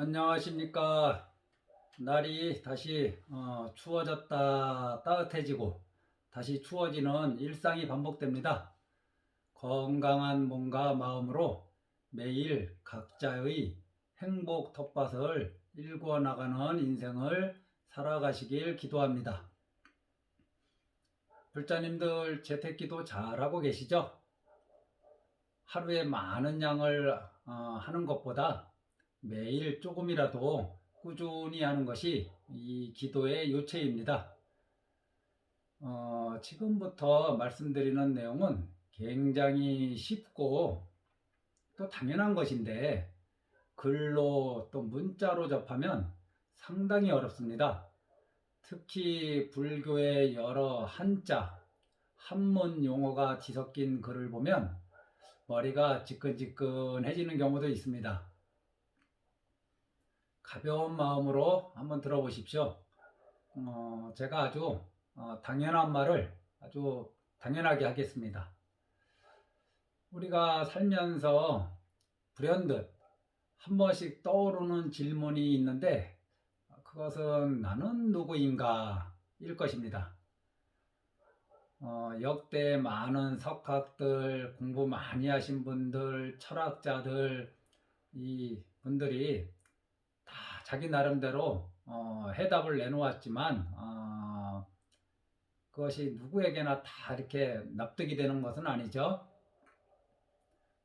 안녕하십니까. 날이 다시 추워졌다 따뜻해지고 다시 추워지는 일상이 반복됩니다. 건강한 몸과 마음으로 매일 각자의 행복 텃밭을 일궈 나가는 인생을 살아가시길 기도합니다. 불자님들 재택기도 잘하고 계시죠? 하루에 많은 양을 하는 것보다 매일 조금이라도 꾸준히 하는 것이 이 기도의 요체입니다. 지금부터 말씀드리는 내용은 굉장히 쉽고 또 당연한 것인데 글로 또 문자로 접하면 상당히 어렵습니다. 특히 불교의 여러 한자, 한문 용어가 뒤섞인 글을 보면 머리가 지끈지끈해지는 경우도 있습니다. 가벼운 마음으로 한번 들어보십시오. 제가 아주 당연한 말을 아주 당연하게 하겠습니다. 우리가 살면서 불현듯 한 번씩 떠오르는 질문이 있는데 그것은 나는 누구인가 일 것입니다. 역대 많은 석학들, 공부 많이 하신 분들, 철학자들, 이 분들이 다 자기 나름대로 해답을 내놓았지만 그것이 누구에게나 다 이렇게 납득이 되는 것은 아니죠.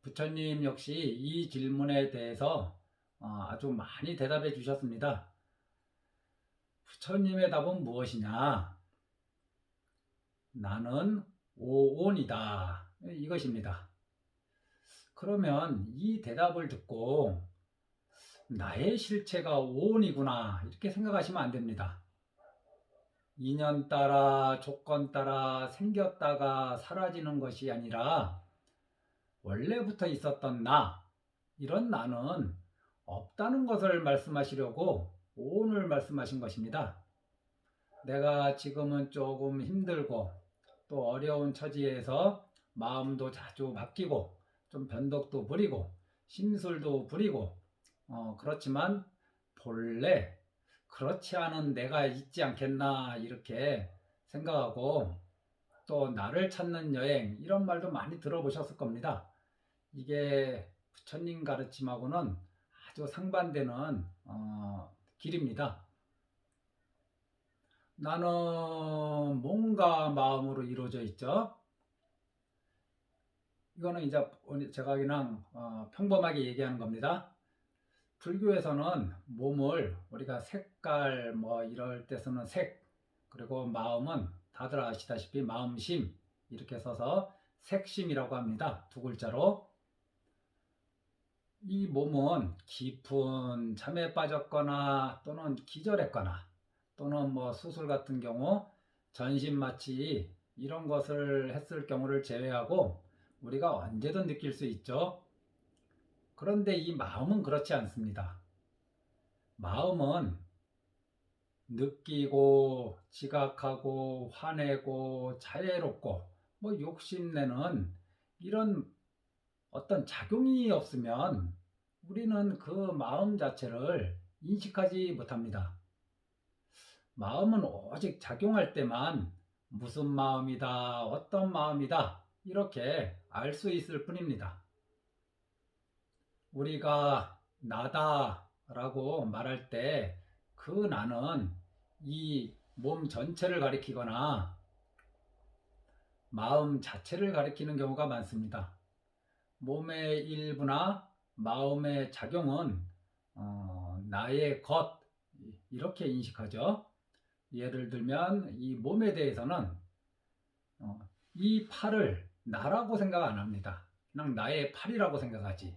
부처님 역시 이 질문에 대해서 아주 많이 대답해 주셨습니다. 부처님의 답은 무엇이냐? 나는 오온이다. 이것입니다. 그러면 이 대답을 듣고 나의 실체가 오온이구나 이렇게 생각하시면 안 됩니다. 인연 따라 조건 따라 생겼다가 사라지는 것이 아니라 원래부터 있었던 나, 이런 나는 없다는 것을 말씀하시려고 오온을 말씀하신 것입니다. 내가 지금은 조금 힘들고 또 어려운 처지에서 마음도 자주 바뀌고 좀 변덕도 부리고 심술도 부리고 그렇지만 본래 그렇지 않은 내가 있지 않겠나 이렇게 생각하고 또 나를 찾는 여행 이런 말도 많이 들어보셨을 겁니다. 이게 부처님 가르침하고는 아주 상반되는 길입니다. 나는 몸과 마음으로 이루어져 있죠. 이거는 이제 제가 그냥 평범하게 얘기하는 겁니다. 불교에서는 몸을 우리가 색깔 뭐 이럴 때 쓰는 색, 그리고 마음은 다들 아시다시피 마음심 이렇게 써서 색심이라고 합니다. 두 글자로. 이 몸은 깊은 잠에 빠졌거나 또는 기절했거나 또는 뭐 수술 같은 경우 전신마취 이런 것을 했을 경우를 제외하고 우리가 언제든 느낄 수 있죠. 그런데 이 마음은 그렇지 않습니다. 마음은 느끼고 지각하고 화내고 자애롭고 뭐 욕심내는 이런 어떤 작용이 없으면 우리는 그 마음 자체를 인식하지 못합니다. 마음은 오직 작용할 때만 무슨 마음이다, 어떤 마음이다 이렇게 알 수 있을 뿐입니다. 우리가 나다 라고 말할 때 그 나는 이 몸 전체를 가리키거나 마음 자체를 가리키는 경우가 많습니다. 몸의 일부나 마음의 작용은 나의 것 이렇게 인식하죠. 예를 들면 이 몸에 대해서는 이 팔을 나라고 생각 안 합니다. 그냥 나의 팔이라고 생각하지.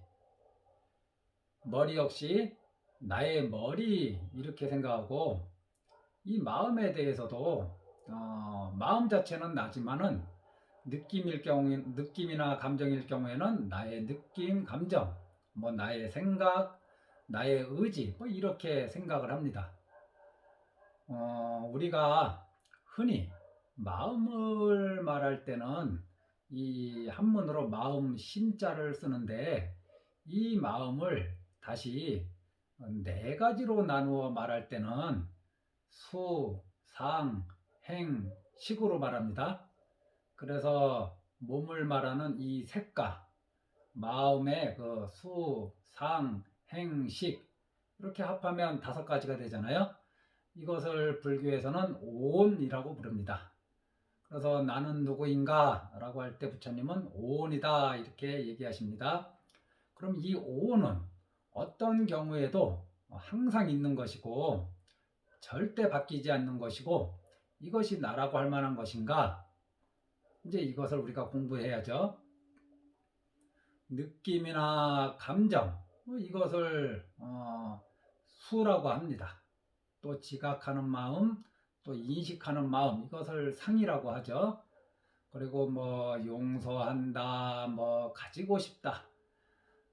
머리 역시 나의 머리 이렇게 생각하고 이 마음에 대해서도 마음 자체는 나지만은 느낌이나 감정일 경우에는 나의 느낌, 감정, 뭐 나의 생각, 나의 의지 뭐 이렇게 생각을 합니다. 우리가 흔히 마음을 말할 때는 이 한문으로 마음 심자를 쓰는데 이 마음을 다시 네 가지로 나누어 말할 때는 수, 상, 행, 식으로 말합니다. 그래서 몸을 말하는 이 색과 마음의 그 수, 상, 행, 식 이렇게 합하면 5가지가 되잖아요. 이것을 불교에서는 오온이라고 부릅니다. 그래서 나는 누구인가 라고 할 때 부처님은 오온이다 이렇게 얘기하십니다. 그럼 이 오온은 어떤 경우에도 항상 있는 것이고 절대 바뀌지 않는 것이고 이것이 나라고 할 만한 것인가? 이제 이것을 우리가 공부해야죠. 느낌이나 감정 이것을 수라고 합니다. 또 지각하는 마음, 또 인식하는 마음 이것을 상이라고 하죠. 그리고 뭐 용서한다, 뭐 가지고 싶다,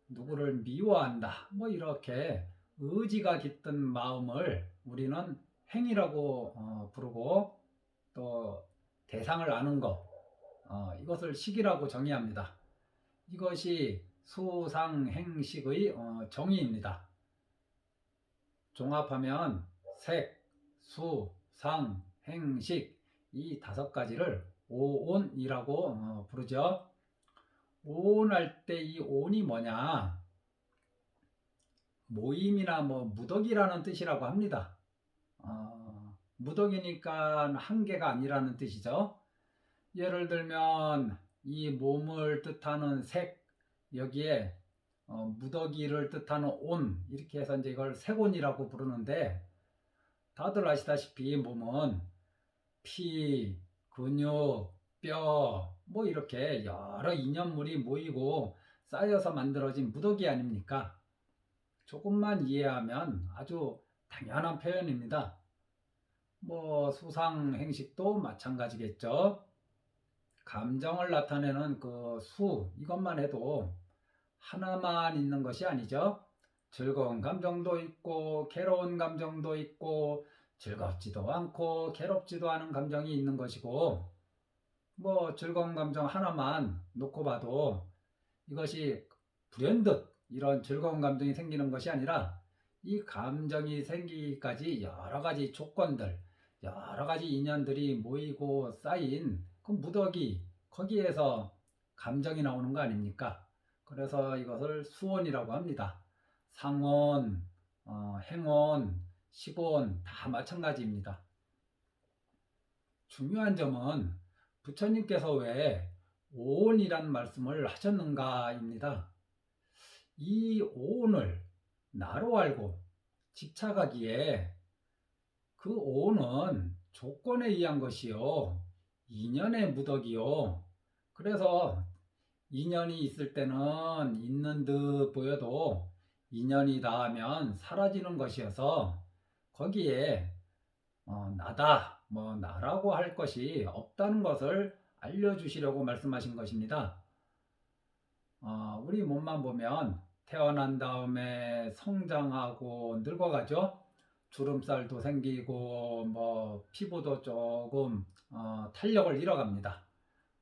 누구를 미워한다, 뭐 이렇게 의지가 깃든 마음을 우리는 행이라고 부르고 또 대상을 아는 것 이것을 식이라고 정의합니다. 이것이 수상행식의 정의입니다. 종합하면 색, 수, 상, 행, 식 이 5가지를 오온이라고 부르죠. 오온할 때 이 온이 뭐냐? 모임이나 뭐 무덕이라는 뜻이라고 합니다. 무덕이니까 한계가 아니라는 뜻이죠. 예를 들면 이 몸을 뜻하는 색 여기에 무더기를 뜻하는 온 이렇게 해서 이제 이걸 색온이라고 부르는데 다들 아시다시피 몸은 피, 근육, 뼈 뭐 이렇게 여러 인연물이 모이고 쌓여서 만들어진 무더기 아닙니까? 조금만 이해하면 아주 당연한 표현입니다. 뭐 수상행식도 마찬가지겠죠. 감정을 나타내는 그 수 이것만 해도 하나만 있는 것이 아니죠. 즐거운 감정도 있고 괴로운 감정도 있고 즐겁지도 않고 괴롭지도 않은 감정이 있는 것이고 뭐 즐거운 감정 하나만 놓고 봐도 이것이 불현듯 이런 즐거운 감정이 생기는 것이 아니라 이 감정이 생기기까지 여러 가지 조건들 여러 가지 인연들이 모이고 쌓인 그 무더기 거기에서 감정이 나오는 거 아닙니까? 그래서 이것을 수온이라고 합니다. 상온, 행온, 식온 다 마찬가지입니다. 중요한 점은 부처님께서 왜 오온이라는 말씀을 하셨는가입니다. 이 오온을 나로 알고 집착하기에 그 오온은 조건에 의한 것이요. 인연의 무덕이요. 그래서 인연이 있을 때는 있는 듯 보여도 인연이 닿으면 사라지는 것이어서 거기에 나다, 뭐 나라고 할 것이 없다는 것을 알려주시려고 말씀하신 것입니다. 우리 몸만 보면 태어난 다음에 성장하고 늙어가죠. 주름살도 생기고 뭐 피부도 조금 탄력을 잃어갑니다.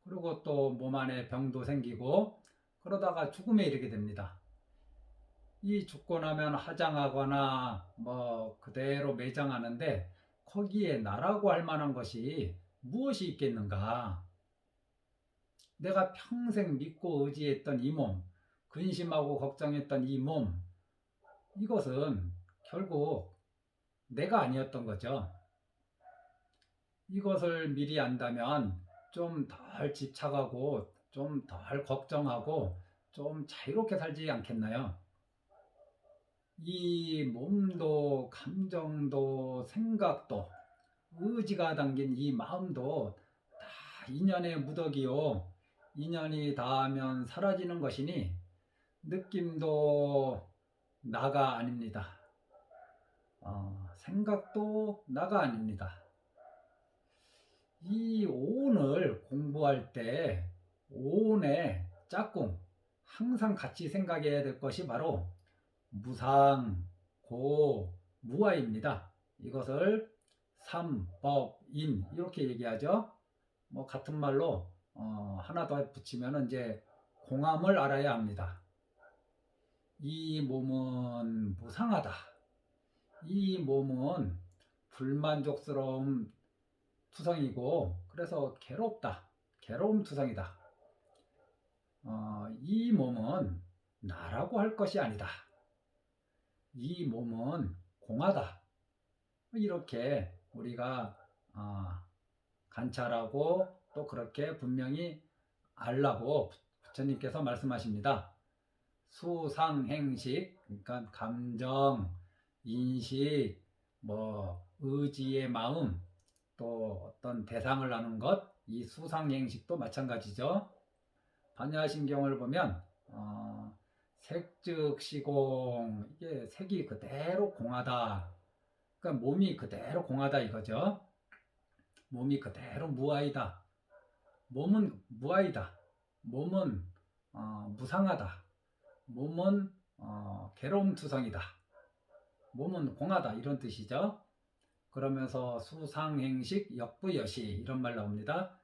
그리고 또 몸 안에 병도 생기고 그러다가 죽음에 이르게 됩니다. 이 죽고 나면 화장하거나 뭐 그대로 매장하는데 거기에 나라고 할 만한 것이 무엇이 있겠는가? 내가 평생 믿고 의지했던 이 몸, 근심하고 걱정했던 이 몸, 이것은 결국 내가 아니었던 거죠. 이것을 미리 안다면 좀 덜 집착하고 좀 덜 걱정하고 좀 자유롭게 살지 않겠나요? 이 몸도 감정도 생각도 의지가 담긴 이 마음도 다 인연의 무덕이요. 인연이 닿으면 사라지는 것이니 느낌도 나가 아닙니다. 생각도 나가 아닙니다. 이 오온을 공부할 때 오온의 짝꿍 항상 같이 생각해야 될 것이 바로 무상, 고, 무아입니다. 이것을 삼, 법, 인 이렇게 얘기하죠. 뭐 같은 말로 하나 더 붙이면 이제 공함을 알아야 합니다. 이 몸은 무상하다. 이 몸은 불만족스러움 투성이고 그래서 괴롭다. 괴로움 투성이다. 이 몸은 나라고 할 것이 아니다. 이 몸은 공하다. 이렇게 우리가 관찰하고 또 그렇게 분명히 알라고 부처님께서 말씀하십니다. 수상행식, 그러니까 감정, 인식, 의지의 마음, 또 어떤 대상을 아는 것, 이 수상행식도 마찬가지죠. 반야신경을 보면 색즉 시공, 이게 색이 그대로 공하다. 그러니까 몸이 그대로 공하다 이거죠. 몸이 그대로 무아이다. 몸은 무아이다. 몸은 무상하다. 몸은 괴로움 투성이다. 몸은 공하다 이런 뜻이죠. 그러면서 수상행식 역부여시 이런 말 나옵니다.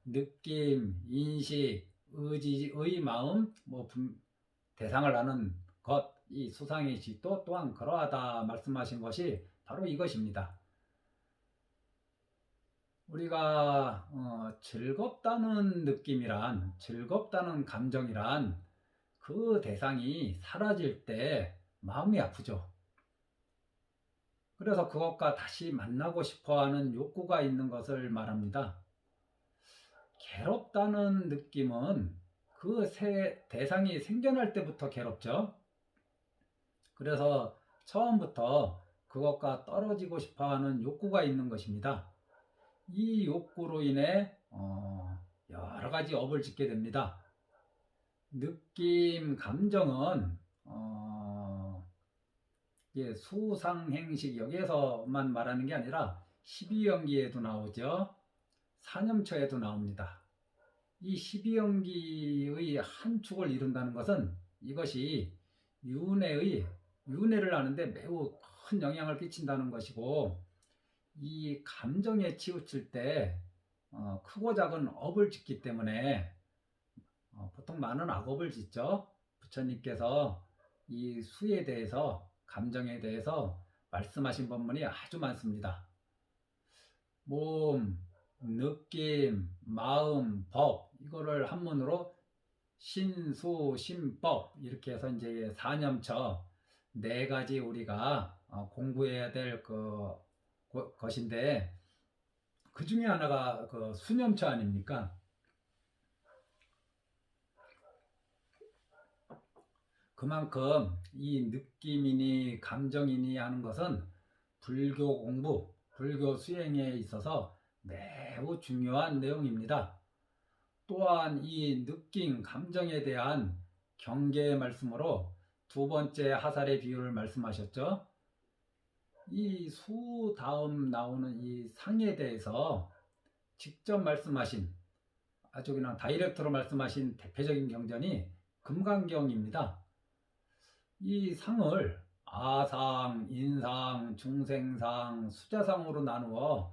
느낌, 인식, 의지의 마음, 대상을 아는 것, 이 수상행식도 또한 그러하다 말씀하신 것이 바로 이것입니다. 우리가 즐겁다는 느낌이란, 즐겁다는 감정이란 그 대상이 사라질 때 마음이 아프죠. 그래서 그것과 다시 만나고 싶어하는 욕구가 있는 것을 말합니다. 괴롭다는 느낌은 그 대상이 생겨날 때부터 괴롭죠. 그래서 처음부터 그것과 떨어지고 싶어하는 욕구가 있는 것입니다. 이 욕구로 인해 여러 가지 업을 짓게 됩니다. 느낌, 감정은 수상행식 여기에서만 말하는 게 아니라 12연기에도 나오죠. 사념처에도 나옵니다. 이 12연기의 한 축을 이룬다는 것은 이것이 윤회를 하는데 매우 큰 영향을 끼친다는 것이고, 이 감정에 치우칠 때 크고 작은 업을 짓기 때문에 보통 많은 악업을 짓죠. 부처님께서 이 수에 대해서, 감정에 대해서 말씀하신 법문이 아주 많습니다. 몸, 느낌, 마음, 법, 이거를 한문으로 신수, 신법 이렇게 해서 이제 사념처 네 가지 우리가 공부해야 될 것인데, 그 중에 하나가 그 수념처 아닙니까? 그만큼 이 느낌이니 감정이니 하는 것은 불교 공부, 불교 수행에 있어서 매우 중요한 내용입니다. 또한 이 느낌, 감정에 대한 경계의 말씀으로 두 번째 하살의 비유를 말씀하셨죠. 이 수 다음 나오는 이 상에 대해서 직접 말씀하신, 아주 그냥 다이렉트로 말씀하신 대표적인 경전이 금강경입니다. 이 상을 아상, 인상, 중생상, 수자상으로 나누어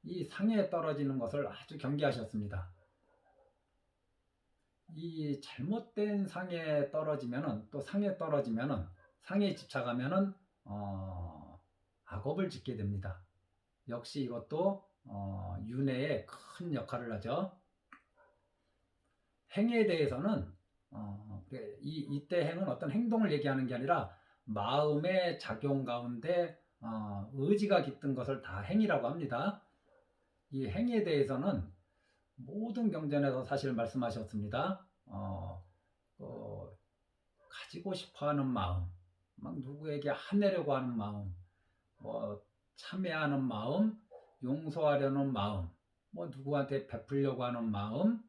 이 상에 떨어지는 것을 아주 경계하셨습니다. 이 잘못된 상에 떨어지면은, 또 상에 떨어지면은, 상에 집착하면은 악업을 짓게 됩니다. 역시 이것도 윤회에 큰 역할을 하죠. 행에 대해서는 이때 행은 어떤 행동을 얘기하는 게 아니라 마음의 작용 가운데 의지가 깃든 것을 다 행이라고 합니다. 이 행에 대해서는 모든 경전에서 사실 말씀하셨습니다. 가지고 싶어하는 마음, 막 누구에게 화내려고 하는 마음, 참회하는 마음, 용서하려는 마음, 누구한테 베풀려고 하는 마음,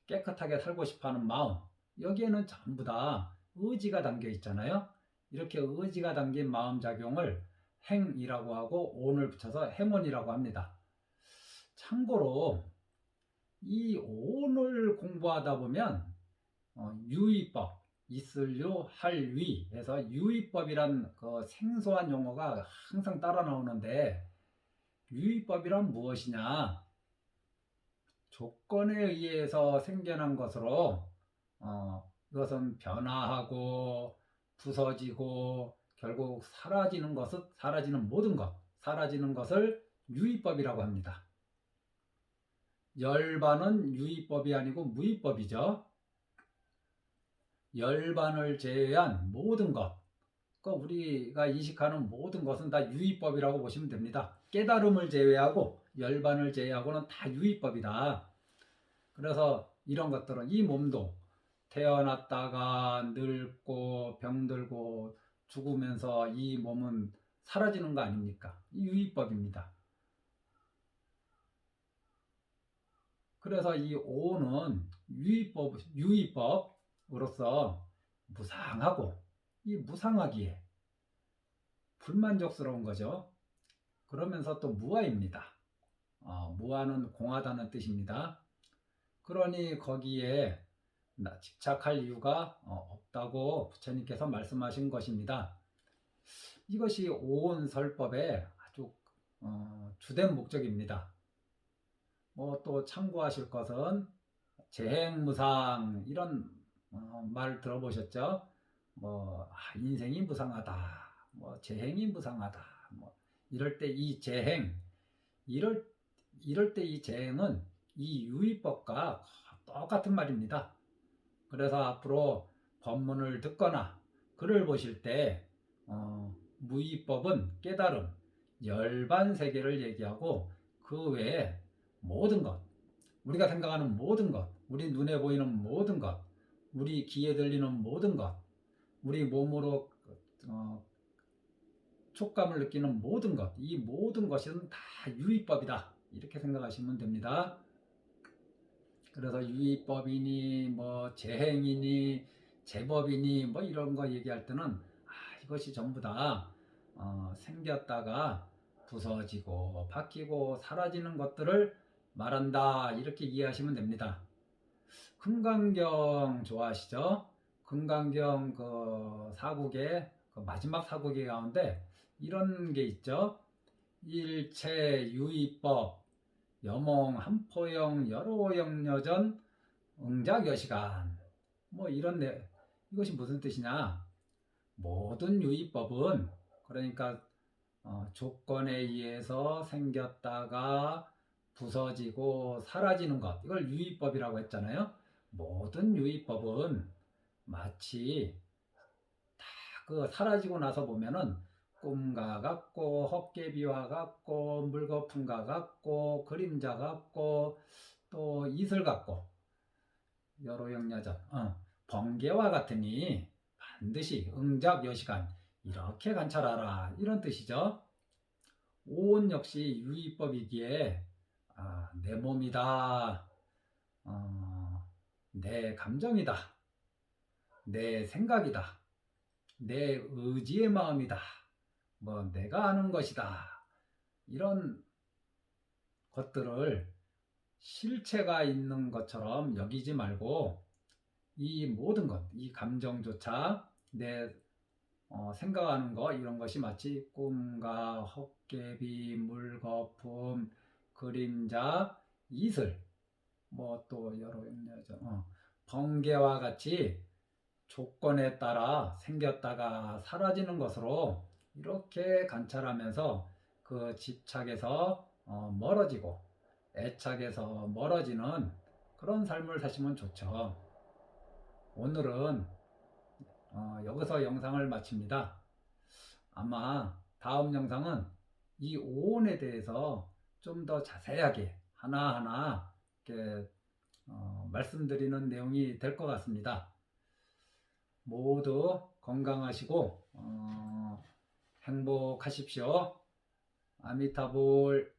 깨끗하게 살고 싶어하는 마음, 여기에는 전부 다 의지가 담겨 있잖아요. 이렇게 의지가 담긴 마음작용을 행이라고 하고 온을 붙여서 행온이라고 합니다. 참고로 이 온을 공부하다 보면 유의법, 있을유, 할위 해서 유의법이란 그 생소한 용어가 항상 따라 나오는데, 유의법이란 무엇이냐? 조건에 의해서 생겨난 것으로 이것은 변화하고 부서지고 결국 사라지는 모든 것, 사라지는 것을 유의법이라고 합니다. 열반은 유의법이 아니고 무의법이죠. 열반을 제외한 모든 것, 우리가 이식하는 모든 것은 다 유의법이라고 보시면 됩니다. 깨달음을 제외하고 열반을 제외하고는 다 유의법이다. 그래서 이런 것들은 이 몸도 태어났다가 늙고 병들고 죽으면서 이 몸은 사라지는 거 아닙니까? 이 유의법입니다. 그래서 이 오는 유의법으로서 무상하고, 이 무상하기에 불만족스러운 거죠. 그러면서 또 무아입니다. 무아는 공하다는 뜻입니다. 그러니 거기에 집착할 이유가 없다고 부처님께서 말씀하신 것입니다. 이것이 오온설법의 아주 주된 목적입니다. 또 참고하실 것은 재행무상, 이런 말 들어보셨죠? 인생이 무상하다, 재행이 무상하다, 이럴 때 이 재행, 이럴 때 이 재행은 이 유의법과 똑같은 말입니다. 그래서 앞으로 법문을 듣거나 글을 보실 때 무의법은 깨달음, 열반세계를 얘기하고, 그 외에 모든 것, 우리가 생각하는 모든 것, 우리 눈에 보이는 모든 것, 우리 귀에 들리는 모든 것, 우리 몸으로 촉감을 느끼는 모든 것, 이 모든 것은 다 유의법이다, 이렇게 생각하시면 됩니다. 그래서 유의법이니 재행이니 제법이니 이런 거 얘기할 때는 이것이 전부 다 생겼다가 부서지고 바뀌고 사라지는 것들을 말한다, 이렇게 이해하시면 됩니다. 금강경 좋아하시죠? 금강경 그 사국의 그 마지막 사국의 가운데 이런 게 있죠. 일체 유의법 여몽 한포영 여로영여전 응작여시간, 이것이 무슨 뜻이냐? 모든 유의법은, 그러니까 조건에 의해서 생겼다가 부서지고 사라지는 것, 이걸 유의법이라고 했잖아요. 모든 유의법은 마치 다 사라지고 나서 보면은 꿈과 같고 헛개비와 같고 물거품과 같고 그림자 같고 또 이슬 같고 여로영야전 번개와 같으니 반드시 응작여시간, 이렇게 관찰하라, 이런 뜻이죠. 오온 역시 유의법이기에 내 몸이다, 내 감정이다, 내 생각이다, 내 의지의 마음이다, 내가 아는 것이다, 이런 것들을 실체가 있는 것처럼 여기지 말고, 이 모든 것, 이 감정조차 내 생각하는 거, 이런 것이 마치 꿈과 헛개비, 물거품, 그림자, 이슬, 또 여러 번개와 같이 조건에 따라 생겼다가 사라지는 것으로 이렇게 관찰하면서 그 집착에서 멀어지고 애착에서 멀어지는 그런 삶을 사시면 좋죠. 오늘은 여기서 영상을 마칩니다. 아마 다음 영상은 이 오온에 대해서 좀 더 자세하게 하나하나 이렇게 말씀드리는 내용이 될 것 같습니다. 모두 건강하시고 행복하십시오. 아미타불.